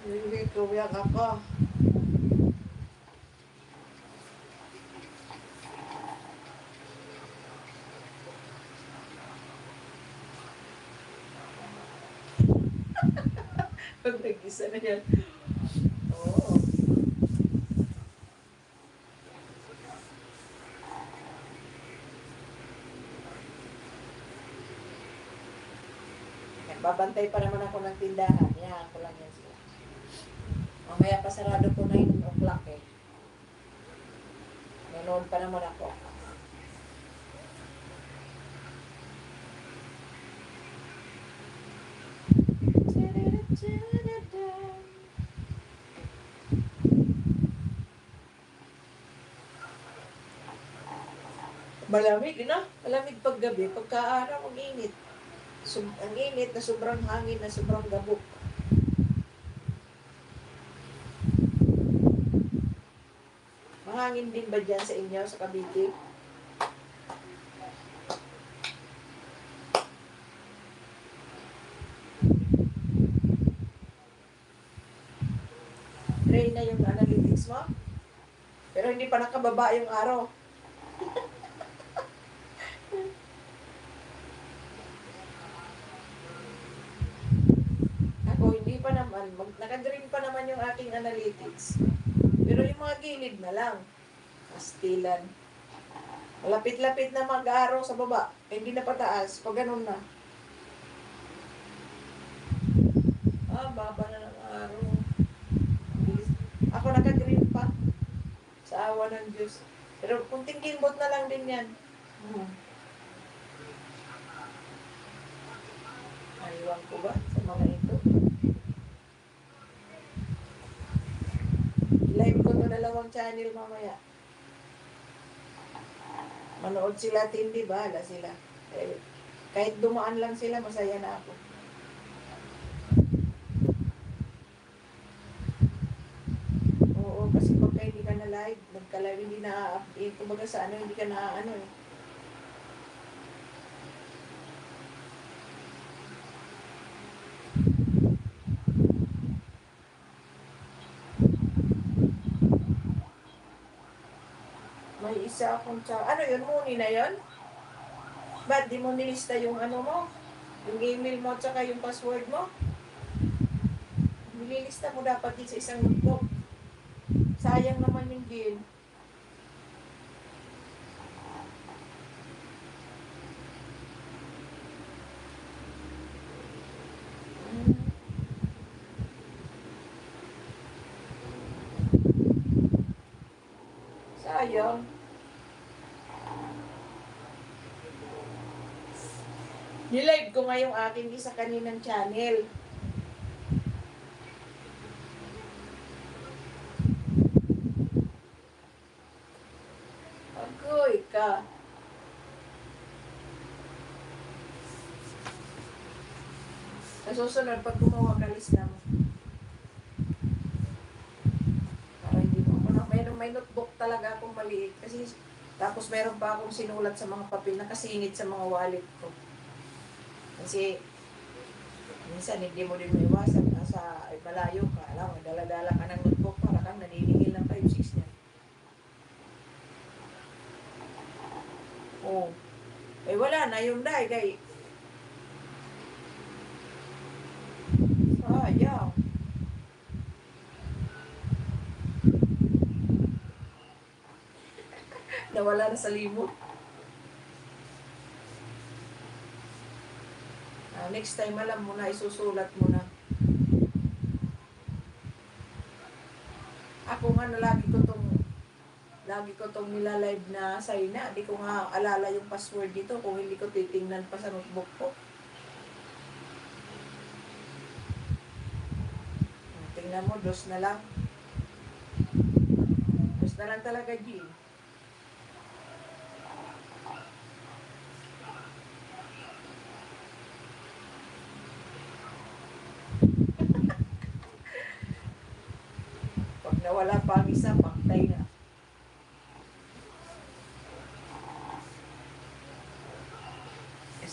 Hindi kumiyak ako. Pag nag-isa na yan. Oo. Babantay pa naman ako ng tindahan. Yan, ako lang yan sila. Mamaya pa sarado po 9 o'clock eh. Nanood pa naman ako. Malamig na. Malamig paggabi. Pagkaaraw, ang init. Ang init na sobrang hangin na sobrang gabok. Mahangin din ba dyan sa inyo, sa Cavite? Gray na yung analytics mo? Pero hindi pa nakababa yung araw. Ako, hindi pa naman. Naka-green pa naman yung aking analytics. Pero yung mga gilid na lang. Pastilan. Malapit-lapit na mag-araw sa baba. Hindi na pataas. Pag ganun na. Baba na ng araw. Ako naka-green pa. Sa awa ng Diyos. Pero kunting kimbot na lang din yan. Aywan ko ba sa mga ito? Live ko to 2 channel mamaya. Manood sila, tindi, bahala sila. Kahit dumaan lang sila, masaya na ako. Oo, kasi pagka hindi ka na live, nagka-live, hindi na-update. Kumbaga sa ano, hindi ka na ano eh. May isa akong ano yun, Muni na yun? Ba't di mo nilista yung ano mo? Yung email mo at saka yung password mo? Nililista mo dapat din sa isang notebook. Sayang naman yung gin. Sayang. Nilive ko nga yung aking isa kaninang channel. Agoy ka. Sa susunod, pag gumawa ka, lista mo. Para hindi mo ako may notebook talaga akong maliit. Kasi, tapos meron pa akong sinulat sa mga papel na kasingit sa mga wallet ko. Kasi, minsan hindi mo din maiwasan. Nasa malayo ka. Alam mo, dala-dala ka ng notebook para kang naniningil ng 5-6 niya. Oh. Eh wala na yung dahil kay sayang. Nawala na sa limot. Next time alam mo na, isusulat mo na. Ako nga na lagi ko tong nilalive na sign na. Di ko nga alala yung password dito kung hindi ko titingnan pa sa notebook ko. Tingnan mo, 2 na lang. 2 na lang talaga, G. Pag nawala pa ang isa,